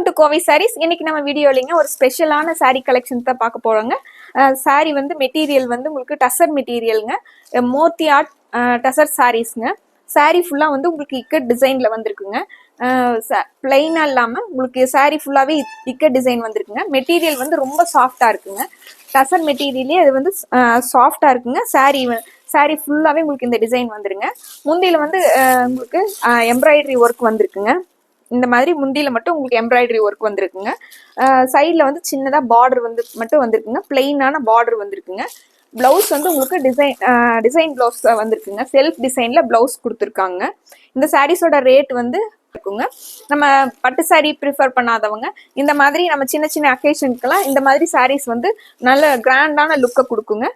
Welcome to Kovai saris. இன்னைக்கு நம்ம வீடியோலிங்க ஒரு ஸ்பெஷலான சாரீ கலெக்ஷன் தான் பார்க்க போறோங்க. சாரீ வந்து மெட்டீரியல் வந்து உங்களுக்கு டசர் மெட்டீரியலுங்க, மோத்தி ஆர்ட் டசர் சாரீஸ்ங்க. சாரீ ஃபுல்லா வந்து உங்களுக்கு இக்கட் டிசைன்ல வந்திருக்குங்க. பிளைனா இல்லாம உங்களுக்கு சாரீ ஃபுல்லாவே இக்கட் டிசைன் வந்திருக்குங்க. மெட்டீரியல் வந்து ரொம்ப சாஃப்டா இருக்குங்க. டசர் மெட்டீரியலே அது வந்து சாஃப்டா இருக்குங்க. சாரீ ஃபுல்லாவே உங்களுக்கு இந்த டிசைன் வந்துருங்க. முந்தியில வந்து உங்களுக்கு எம்ப்ராய்டரி ஒர்க் வந்திருக்குங்க. இந்த மாதிரி முந்தியில மட்டும் உங்களுக்கு எம்ப்ராய்டரி ஒர்க் வந்திருக்குங்க. சைடில் வந்து சின்னதாக பார்டர் வந்து மட்டும் வந்திருக்குங்க. பிளெயினான பார்டர் வந்திருக்குங்க. பிளவுஸ் வந்து உங்களுக்கு டிசைன் பிளவுஸ் வந்திருக்குங்க. செல்ஃப் டிசைன்ல பிளவுஸ் கொடுத்துருக்காங்க. இந்த சாரீஸோட ரேட் வந்து இருக்குங்க. நம்ம பட்டு சாரீ ப்ரிஃபர் பண்ணாதவங்க இந்த மாதிரி நம்ம சின்ன சின்ன அக்கேஷனுக்கெல்லாம் இந்த மாதிரி சாரீஸ் வந்து நல்ல கிராண்டான லுக்கை கொடுக்குங்க.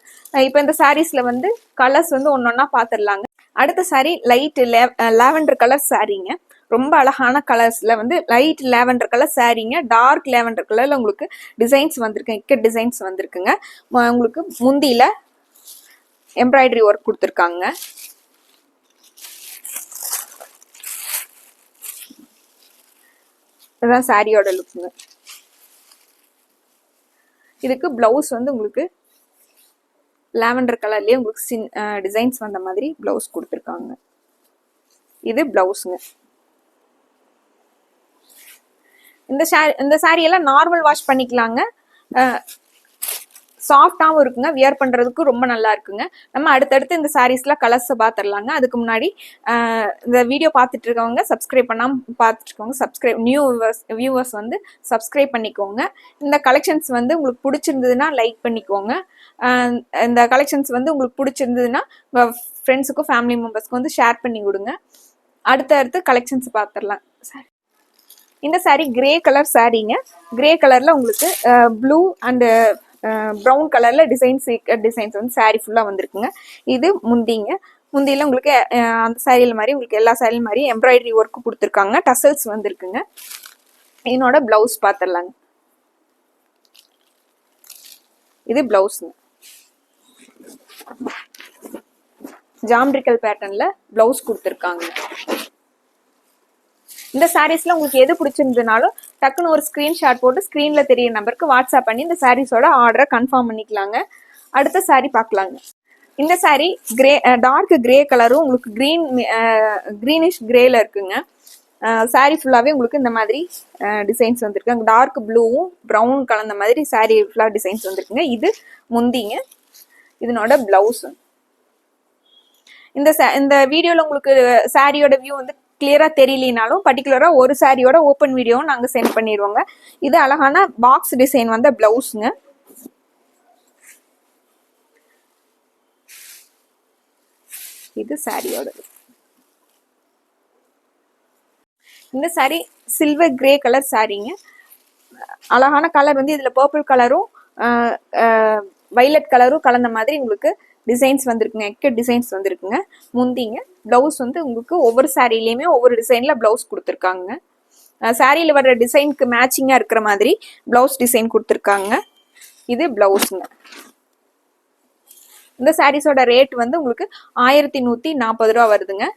இப்போ இந்த சாரீஸ்ல வந்து கலர்ஸ் வந்து ஒன்னொன்னா பார்த்துடலாங்க. அடுத்த சாரீ லைட் லாவெண்டர் கலர் சாரீங்க. ரொம்ப அழகான கலர்ஸ்ல வந்து லைட் லாவெண்டர் கலர் சாரீங்க. டார்க் லாவெண்டர் கலர்ல உங்களுக்கு டிசைன்ஸ் வந்திருக்கு, இக்கட் டிசைன்ஸ் வந்திருக்குங்க. உங்களுக்கு முந்தியில எம்ப்ராய்டரி ஒர்க் கொடுத்துருக்காங்க. இதுதான் சாரியோட லுக்குங்க. இதுக்கு பிளவுஸ் வந்து உங்களுக்கு லாவெண்டர் கலர்லயே உங்களுக்கு டிசைன்ஸ் வந்த மாதிரி பிளவுஸ் கொடுத்துருக்காங்க. இது பிளவுஸுங்க. இந்த சாரீ எல்லாம் நார்மல் வாஷ் பண்ணிக்கலாங்க. சாஃப்டாகவும் இருக்குங்க. வியர் பண்ணுறதுக்கு ரொம்ப நல்லா இருக்குங்க. நம்ம அடுத்தடுத்து இந்த சாரீஸ்லாம் கலர்ஸை பார்த்துடலாங்க. அதுக்கு முன்னாடி இந்த வீடியோ பார்த்துட்டு இருக்கவங்க சப்ஸ்கிரைப் பண்ணாமல் பார்த்துட்டு இருக்கவங்க நியூ வியூவர்ஸ் வந்து சப்ஸ்கிரைப் பண்ணிக்கோங்க. இந்த கலெக்ஷன்ஸ் வந்து உங்களுக்கு பிடிச்சிருந்ததுன்னா லைக் பண்ணிக்கோங்க. இந்த கலெக்ஷன்ஸ் வந்து உங்களுக்கு பிடிச்சிருந்ததுன்னா உங்கள் ஃப்ரெண்ட்ஸுக்கும் ஃபேமிலி மெம்பர்ஸ்க்கும் வந்து ஷேர் பண்ணி கொடுங்க. அடுத்தடுத்து கலெக்ஷன்ஸ் பார்த்துடலாம். சரி, இந்த சாரீ கிரே கலர் சாரீங்க. கிரே கலர்ல உங்களுக்கு ப்ளூ அண்ட் ப்ரௌன் கலர்ல டிசைன்ஸ் வந்து சாரீ ஃபுல்லா வந்திருக்குங்க. இது முந்திங்க. முந்தியில உங்களுக்கு அந்த சாரியில மாதிரி உங்களுக்கு எல்லா சாரியும் மாதிரி எம்ப்ராய்டரி ஒர்க் கொடுத்துருக்காங்க. டசல்ஸ் வந்திருக்குங்க. என்னோட பிளவுஸ் பார்த்துடலாங்க. இது பிளவுஸுங்க. ஜாமெட்ரிக்கல் பேட்டர்ன்ல பிளவுஸ் கொடுத்துருக்காங்க. இந்த சாரீஸ்ல உங்களுக்கு எது பிடிச்சிருந்ததுனாலும் டக்குன்னு ஒரு ஸ்கிரீன்ஷாட் போட்டு ஸ்கிரீன்ல தெரிய நம்பருக்கு வாட்ஸ்அப் பண்ணி இந்த சாரீஸோட ஆர்டரை கன்ஃபார்ம் பண்ணிக்கலாங்க. அடுத்த சாரீ பார்க்கலாங்க. இந்த சாரீ டார்க் கிரே கலரும் உங்களுக்கு கிரீனிஷ் கிரேல இருக்குங்க. சாரீ ஃபுல்லாவே உங்களுக்கு இந்த மாதிரி டிசைன்ஸ் வந்திருக்கு. டார்க் ப்ளூவும் ப்ரௌன் கலந்த மாதிரி சாரீ ஃபுல்லா டிசைன்ஸ் வந்திருக்குங்க. இது முந்திங்க. இதனோட பிளவுஸ். இந்த வீடியோல உங்களுக்கு சாரியோட வியூ வந்து கிளியரா தெரியலனாலும் பர்டிகுலரா ஒரு சாரியோட ஓப்பன் வீடியோவும் நாங்க சென்ட் பண்ணிடுவோங்க. இது அழகான பாக்ஸ் டிசைன் வந்த பிளவுஸ்ங்க. இது சாரியோட. இந்த சாரி சில்வர் கிரே கலர் சாரிங்க. அழகான கலர் வந்து இதுல பர்பிள் கலரும் வைலட் கலரும் கலந்த மாதிரி உங்களுக்கு டிசைன்ஸ் வந்திருக்குங்க. எக்கட் டிசைன்ஸ் வந்திருக்குங்க. முந்திங்க. பிளவுஸ் வந்து உங்களுக்கு ஒவ்வொரு சாரிலையுமே ஒவ்வொரு டிசைன்ல பிளவுஸ் கொடுத்துருக்காங்க. சாரியில வர்ற டிசைனுக்கு மேட்சிங்கா இருக்கிற மாதிரி பிளவுஸ் டிசைன் கொடுத்துருக்காங்க. இது பிளவுஸுங்க. இந்த சாரீஸோட ரேட் வந்து உங்களுக்கு 1140 ரூபா வருதுங்க.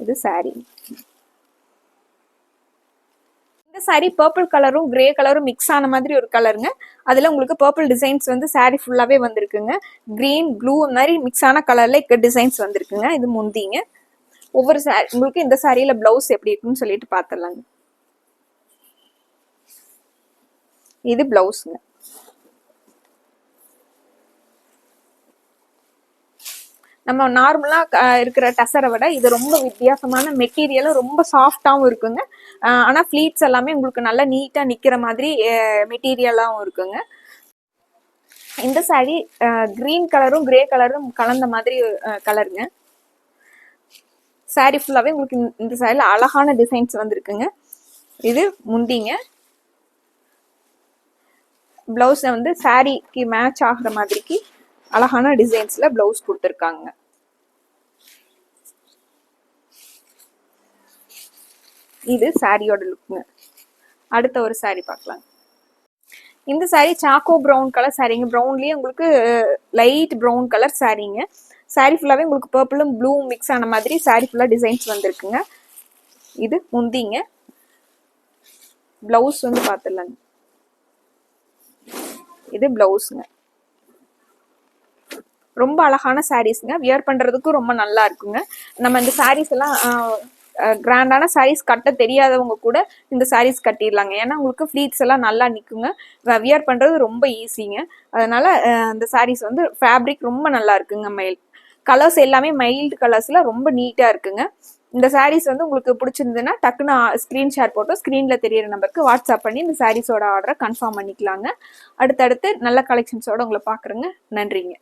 இது சாரி. இந்த சாரி பர்பிள் கலரும் கிரே கலரும் மிக்ஸ் ஆன மாதிரி ஒரு கலருங்க. அதுல உங்களுக்கு பர்பிள் டிசைன்ஸ் வந்து சாரி ஃபுல்லாவே வந்திருக்குங்க. கிரீன் ப்ளூ மாதிரி மிக்ஸ் ஆன கலர்ல டிசைன்ஸ் வந்திருக்குங்க. இது முந்திங்க. ஒவ்வொரு சாரி உங்களுக்கு இந்த சாரியில பிளவுஸ் எப்படி இருக்குன்னு சொல்லிட்டு பார்த்துடலாங்க. இது பிளவுஸ்ங்க. நம்ம நார்மலா இருக்கிற டசரை விட இது ரொம்ப வித்தியாசமான மெட்டீரியலும் ரொம்ப சாஃப்டாகவும் இருக்குங்க. ஆனா ஃபிளீட்ஸ் எல்லாமே உங்களுக்கு நல்லா நீட்டா நிக்கிற மாதிரி மெட்டீரியலாகவும் இருக்குங்க. இந்த சாரி கிரீன் கலரும் கிரே கலரும் கலந்த மாதிரி கலருங்க. சாரி ஃபுல்லாவே உங்களுக்கு இந்த சாரில அழகான டிசைன்ஸ் வந்திருக்குங்க. இது முந்திங்க. பிளவுஸ் வந்து சாரிக்கு மேட்ச் ஆகுற மாதிரிக்கு அழகான டிசைன்ஸ்ல பிளவுஸ் கொடுத்துருக்காங்க. இது சாரியோட லுக்குங்க. அடுத்த ஒரு சாரி பார்க்கலாம். இந்த சாரி சாக்கோ ப்ரௌன் கலர் சாரிங்க. ப்ரௌன்லயே உங்களுக்கு லைட் ப்ரௌன் கலர் சாரிங்க. சாரி ஃபுல்லாவே உங்களுக்கு பர்பிளும் ப்ளூவும் மிக்ஸ் ஆன மாதிரி சாரி ஃபுல்லா டிசைன்ஸ் வந்திருக்குங்க. இது முந்திங்க. பிளவுஸ் வந்து பார்த்துடலாங்க. இது பிளவுஸுங்க. ரொம்ப அழகான சாரீஸ்ங்க. வியர் பண்றதுக்கும் ரொம்ப நல்லா இருக்குங்க. நம்ம இந்த சாரீஸ் எல்லாம் கிராண்டான சாரீஸ் கட்ட தெரியாதவங்க கூட இந்த சாரீஸ் கட்டிடலாங்க. ஏன்னா உங்களுக்கு ஃப்ளீட்ஸ் எல்லாம் நல்லா நிற்குங்க. வியர் பண்றது ரொம்ப ஈஸிங்க. அதனால இந்த சாரீஸ் வந்து ஃபேப்ரிக் ரொம்ப நல்லா இருக்குங்க. கலர்ஸ் எல்லாமே மைல்டு கலர்ஸ்ல ரொம்ப நீட்டா இருக்குங்க. இந்த சாரீஸ் வந்து உங்களுக்கு பிடிச்சிருந்ததுன்னா டக்குன்னு ஸ்க்ரீன்ஷாட் போட்டு ஸ்க்ரீன்ல தெரியிற நம்பருக்கு வாட்ஸ்அப் பண்ணி இந்த சாரீஸோட ஆர்டரை கன்ஃபார்ம் பண்ணிக்கலாங்க. அடுத்தடுத்து நல்ல கலெக்ஷன்ஸோட உங்களை பார்க்குறேங்க. நன்றிங்க.